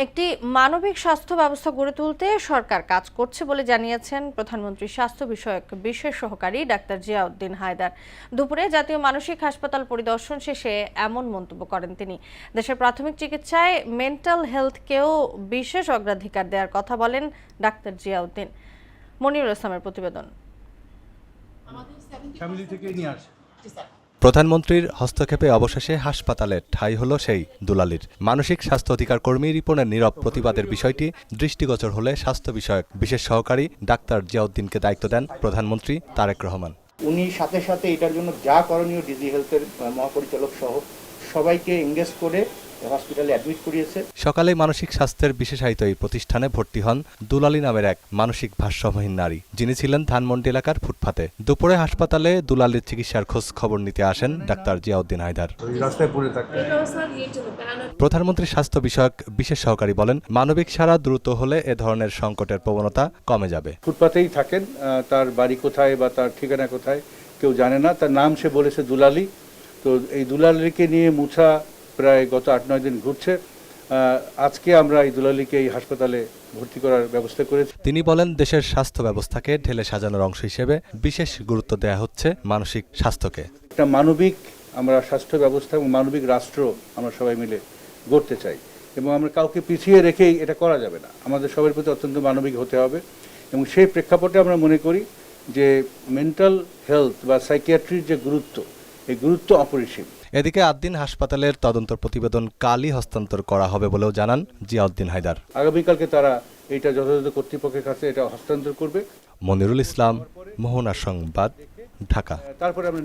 একটি মানবিক স্বাস্থ্য ব্যবস্থা গড়ে তুলতে সরকার কাজ করছে বলে জানিয়েছেন প্রধানমন্ত্রীর স্বাস্থ্য বিষয়ক বিশেষ সহকারী ডাক্তার জিয়াউদ্দিন হায়দার। দুপুরে জাতীয় মানসিক হাসপাতাল পরিদর্শন শেষে এমন মন্তব্য করেন তিনি। দেশের প্রাথমিক চিকিৎসায় মেন্টাল হেলথকেও বিশেষ অগ্রাধিকার দেওয়ার কথা বলেন ডাক্তার জিয়াউদ্দিন। মনিরুল ইসলামের প্রতিবেদন। প্রধানমন্ত্রীর হস্তক্ষেপে অবশেষে হাসপাতালে ঠাঁই হলো সেই দুলালীর। মানসিক স্বাস্থ্য অধিকার কর্মী রিপনের নীরব প্রতিবাদের বিষয়টি দৃষ্টিগোচর হলে স্বাস্থ্য বিষয়ক বিশেষ সহকারী ডাক্তার জিয়াউদ্দিনকে দায়িত্ব দেন প্রধানমন্ত্রী তারেক রহমান। উনি সাথে সাথে এটার জন্য যা করণীয় ডিজি হেলথের মহাপরিচালক সহ সবাইকে এনগেজ করে হসপিটালে অ্যাডমিট করিয়েছে। সকালে মানসিক স্বাস্থ্যের বিশেষায়িত এই প্রতিষ্ঠানে ভর্তি হন দুলালী নামের এক মানসিক ভারসাম্যহীন নারী, যিনি ছিলেন ধানমন্ডি এলাকার ফুটপাতে। দুপুরে হাসপাতালে দুলালীর চিকিৎসার খোঁজ খবর নিতে আসেন ডাক্তার জিয়াউদ্দিন হায়দার। প্রধানমন্ত্রীর স্বাস্থ্য বিষয়ক বিশেষ সহকারী বলেন, মানবিক সাড়া দ্রুত হলে এ ধরনের সংকটের প্রবণতা কমে যাবে। ফুটপাতেই থাকেন, তার বাড়ি কোথায় বা তার ঠিকানা কোথায় কেউ জানে না। তার নাম সে বলেছে দুলালী। তো এই দুলালীকে নিয়ে মুছা প্রায় গত 8-9 দিন ঘুরছে। আজকে আমরা এই দুলালীকে এই হাসপাতালে ভর্তি করার ব্যবস্থা করেছি। তিনি বলেন, দেশের স্বাস্থ্য ব্যবস্থাকে ঢেলে সাজানোর অংশ হিসেবে বিশেষ গুরুত্ব দেওয়া হচ্ছে মানসিক স্বাস্থ্যকে। একটা মানবিক আমরা স্বাস্থ্য ব্যবস্থা এবং মানবিক রাষ্ট্র আমরা সবাই মিলে গড়তে চাই, এবং আমরা কাউকে পিছিয়ে রেখেই এটা করা যাবে না। আমাদের সবার প্রতি অত্যন্ত মানবিক হতে হবে, এবং সেই প্রেক্ষাপটে আমরা মনে করি যে মেন্টাল হেলথ বা সাইকিয়াট্রির যে গুরুত্ব, এই গুরুত্ব অপরিসীম। এদিকে আদ্দিন হাসপাতালের তদন্ত প্রতিবেদন কালই হস্তান্তর করা হবে বলেও জানান জিয়াউদ্দিন হায়দার। আগামীকালকে তারা এটা যথাযথ কর্তৃপক্ষের কাছে এটা হস্তান্তর করবে। মনিরুল ইসলাম, মোহনা সংবাদ, ঢাকা। তারপরে আমরা